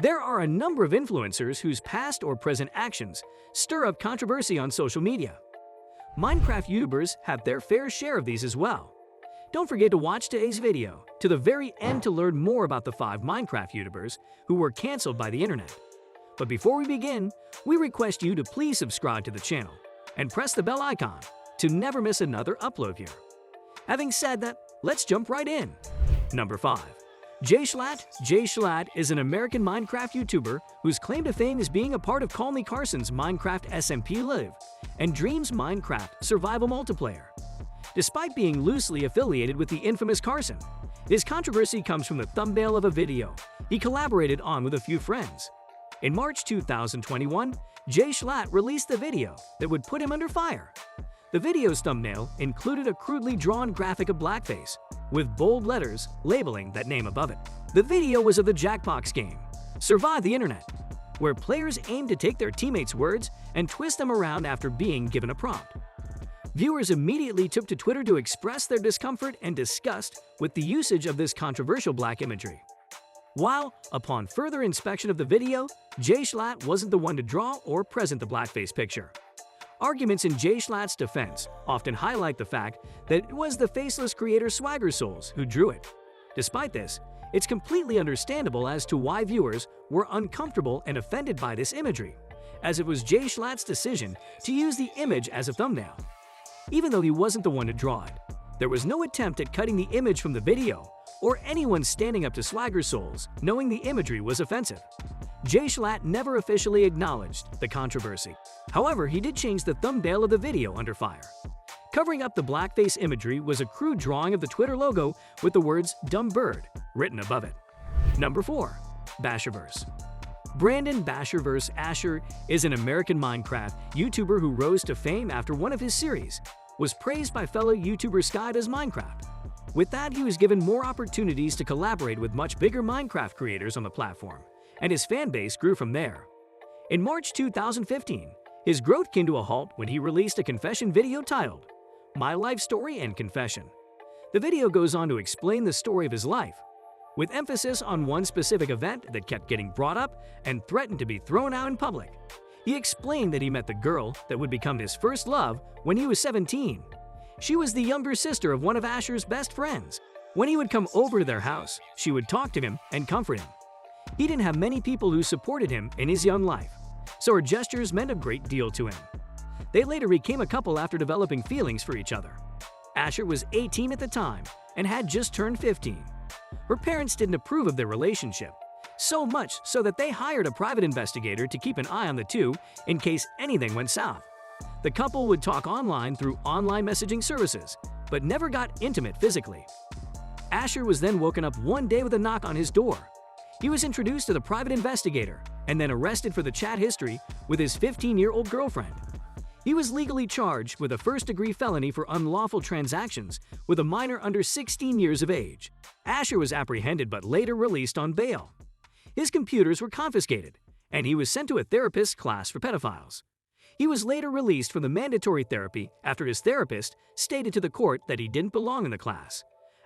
There are a number of influencers whose past or present actions stir up controversy on social media. Minecraft YouTubers have their fair share of these as well. Don't forget to watch today's video to the very end to learn more about the 5 Minecraft YouTubers who were cancelled by the internet. But before we begin, we request you to please subscribe to the channel and press the bell icon to never miss another upload here. Having said that, let's jump right in. Number 5. Jay Schlatt. Jay Schlatt is an American Minecraft YouTuber whose claim to fame is being a part of Call Me Carson's Minecraft SMP Live and Dreams Minecraft Survival Multiplayer. Despite being loosely affiliated with the infamous Carson, his controversy comes from the thumbnail of a video he collaborated on with a few friends. In March 2021, Jay Schlatt released the video that would put him under fire. The video's thumbnail included a crudely drawn graphic of blackface, with bold letters labeling that name above it. The video was of the Jackbox game, Survive the Internet, where players aim to take their teammates' words and twist them around after being given a prompt. Viewers immediately took to Twitter to express their discomfort and disgust with the usage of this controversial black imagery. While, upon further inspection of the video, Jay Schlatt wasn't the one to draw or present the blackface picture. Arguments in Jay Schlatt's defense often highlight the fact that it was the faceless creator Swagger Souls who drew it. Despite this, it's completely understandable as to why viewers were uncomfortable and offended by this imagery, as it was Jay Schlatt's decision to use the image as a thumbnail. Even though he wasn't the one to draw it, there was no attempt at cutting the image from the video or anyone standing up to Swagger Souls knowing the imagery was offensive. Jay Schlatt never officially acknowledged the controversy. However, he did change the thumbnail of the video under fire. Covering up the blackface imagery was a crude drawing of the Twitter logo with the words "Dumb Bird" written above it. Number 4. Basherverse. Brandon Basherverse Asher is an American Minecraft YouTuber who rose to fame after one of his series was praised by fellow YouTuber Sky Does Minecraft. With that, he was given more opportunities to collaborate with much bigger Minecraft creators on the platform, and his fan base grew from there. In March 2015, his growth came to a halt when he released a confession video titled My Life Story and Confession. The video goes on to explain the story of his life, with emphasis on one specific event that kept getting brought up and threatened to be thrown out in public. He explained that he met the girl that would become his first love when he was 17. She was the younger sister of one of Asher's best friends. When he would come over to their house, she would talk to him and comfort him. He didn't have many people who supported him in his young life, so her gestures meant a great deal to him. They later became a couple after developing feelings for each other. Asher was 18 at the time and had just turned 15. Her parents didn't approve of their relationship, so much so that they hired a private investigator to keep an eye on the two in case anything went south. The couple would talk online through online messaging services, but never got intimate physically. Asher was then woken up one day with a knock on his door. He was introduced to the private investigator and then arrested for the chat history with his 15-year-old girlfriend. He was legally charged with a first-degree felony for unlawful transactions with a minor under 16 years of age. Asher was apprehended but later released on bail. His computers were confiscated, and he was sent to a therapist class for pedophiles. He was later released from the mandatory therapy after his therapist stated to the court that he didn't belong in the class.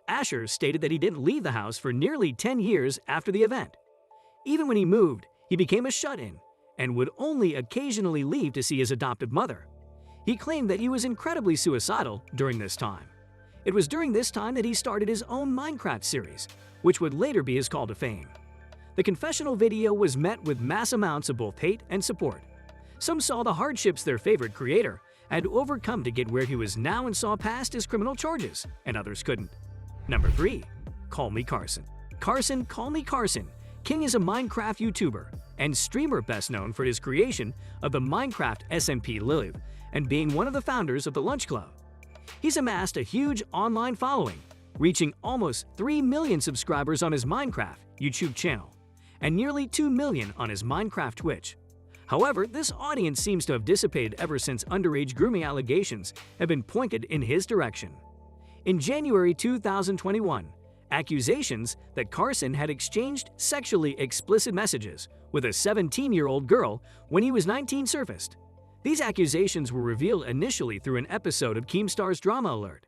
Asher stated that he didn't leave the house for nearly 10 years after the event. Even when he moved, he became a shut-in and would only occasionally leave to see his adoptive mother. He claimed that he was incredibly suicidal during this time. It was during this time that he started his own Minecraft series, which would later be his call to fame. The confessional video was met with mass amounts of both hate and support. Some saw the hardships their favorite creator had to overcome to get where he was now and saw past his criminal charges, and others couldn't. Number 3. Call Me Carson. Carson, Call Me Carson. King is a Minecraft YouTuber and streamer best known for his creation of the Minecraft SMP Live and being one of the founders of the Lunch Club. He's amassed a huge online following, reaching almost 3 million subscribers on his Minecraft YouTube channel and nearly 2 million on his Minecraft Twitch. However, this audience seems to have dissipated ever since underage grooming allegations have been pointed in his direction. In January 2021, accusations that Carson had exchanged sexually explicit messages with a 17-year-old girl when he was 19 surfaced. These accusations were revealed initially through an episode of Keemstar's Drama Alert.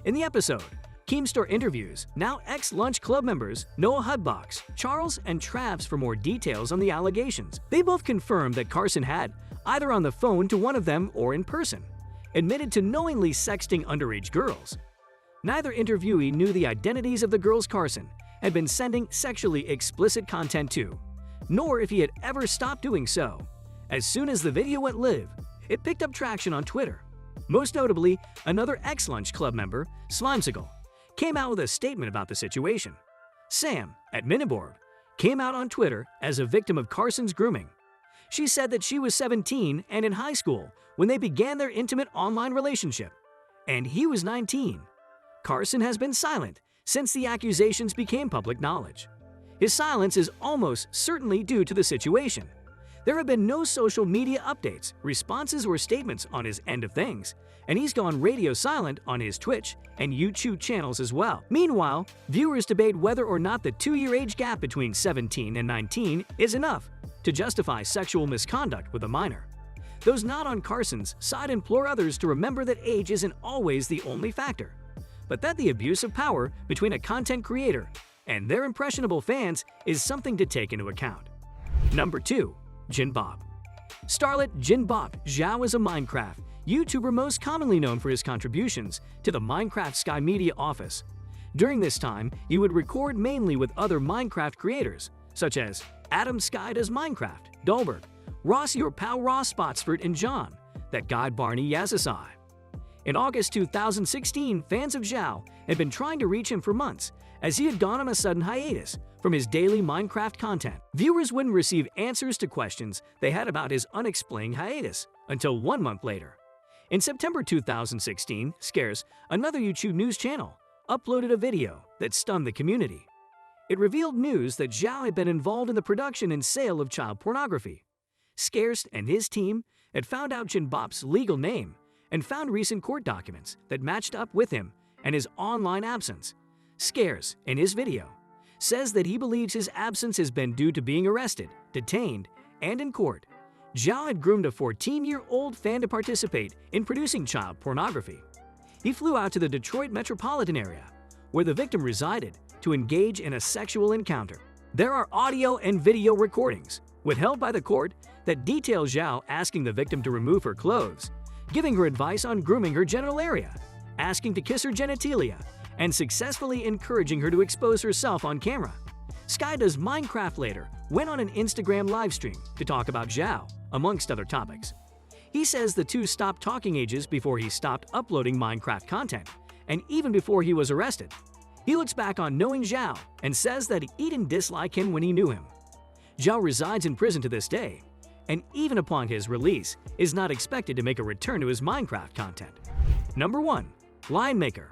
In the episode, Keemstar interviews now ex-Lunch Club members Noah Hudbox, Charles, and Travs for more details on the allegations. They both confirmed that Carson had, either on the phone to one of them or in person, admitted to knowingly sexting underage girls. Neither interviewee knew the identities of the girls Carson had been sending sexually explicit content to, nor if he had ever stopped doing so. As soon as the video went live, it picked up traction on Twitter. Most notably, another ex-Lunch Club member, Slimesicle, came out with a statement about the situation. Sam, at Miniborg, came out on Twitter as a victim of Carson's grooming. She said that she was 17 and in high school when they began their intimate online relationship, and he was 19. Carson has been silent since the accusations became public knowledge. His silence is almost certainly due to the situation. There have been no social media updates, responses, or statements on his end of things, and he's gone radio silent on his Twitch and YouTube channels as well. Meanwhile, viewers debate whether or not the 2-year age gap between 17 and 19 is enough to justify sexual misconduct with a minor. Those not on Carson's side implore others to remember that age isn't always the only factor, but that the abuse of power between a content creator and their impressionable fans is something to take into account. Number 2. Jinbop. Starlet Jinbop Zhao is a Minecraft YouTuber most commonly known for his contributions to the Minecraft Sky Media office. During this time, he would record mainly with other Minecraft creators, such as Adam Sky Does Minecraft, Dolberg, Ross Your Pal Ross Spotsford, and John, That Guy Barney Yazasai. In August 2016, fans of Zhao had been trying to reach him for months, as he had gone on a sudden hiatus from his daily Minecraft content. Viewers wouldn't receive answers to questions they had about his unexplained hiatus until 1 month later. In September 2016, Scarce, another YouTube news channel, uploaded a video that stunned the community. It revealed news that Zhao had been involved in the production and sale of child pornography. Scarce and his team had found out Jinbop's legal name and found recent court documents that matched up with him and his online absence. Scarce, in his video, says that he believes his absence has been due to being arrested, detained, and in court. Zhao had groomed a 14-year-old fan to participate in producing child pornography. He flew out to the Detroit metropolitan area, where the victim resided, to engage in a sexual encounter. There are audio and video recordings, withheld by the court, that detail Zhao asking the victim to remove her clothes, giving her advice on grooming her genital area, asking to kiss her genitalia, and successfully encouraging her to expose herself on camera. Sky Does Minecraft later went on an Instagram livestream to talk about Zhao, amongst other topics. He says the two stopped talking ages before he stopped uploading Minecraft content, and even before he was arrested. He looks back on knowing Zhao and says that he didn't dislike him when he knew him. Zhao resides in prison to this day, and even upon his release, is not expected to make a return to his Minecraft content. Number 1. Lion Maker.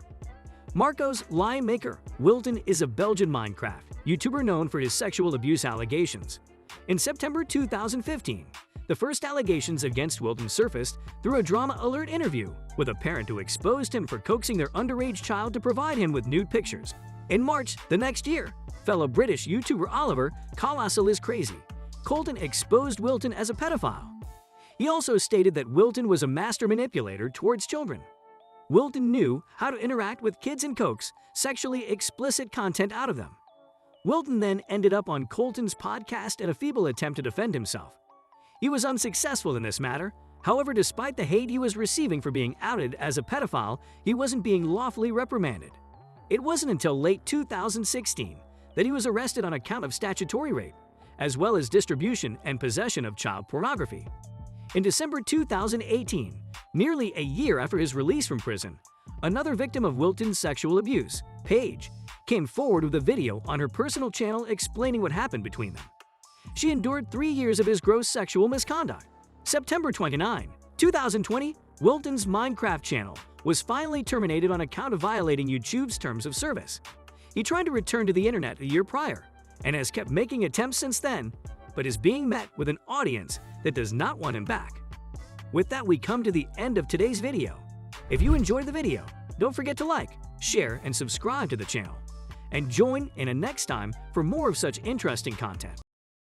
Marcos Lion Maker Wilton is a Belgian Minecraft YouTuber known for his sexual abuse allegations. In September 2015, the first allegations against Wilton surfaced through a Drama Alert interview with a parent who exposed him for coaxing their underage child to provide him with nude pictures. In March the next year, fellow British YouTuber Oliver Colossal is Crazy Colton exposed Wilton as a pedophile. He also stated that Wilton was a master manipulator towards children. Wilton knew how to interact with kids and coax sexually explicit content out of them. Wilton then ended up on Colton's podcast in a feeble attempt to defend himself. He was unsuccessful in this matter. However, despite the hate he was receiving for being outed as a pedophile, he wasn't being lawfully reprimanded. It wasn't until late 2016 that he was arrested on account of statutory rape, as well as distribution and possession of child pornography. In December 2018, nearly a year after his release from prison, another victim of Wilton's sexual abuse, Paige, came forward with a video on her personal channel explaining what happened between them. She endured 3 years of his gross sexual misconduct. September 29, 2020, Wilton's Minecraft channel was finally terminated on account of violating YouTube's terms of service. He tried to return to the internet a year prior and has kept making attempts since then, but is being met with an audience that does not want him back. With that, we come to the end of today's video. If you enjoyed the video, don't forget to like, share, and subscribe to the channel. And join in a next time for more of such interesting content.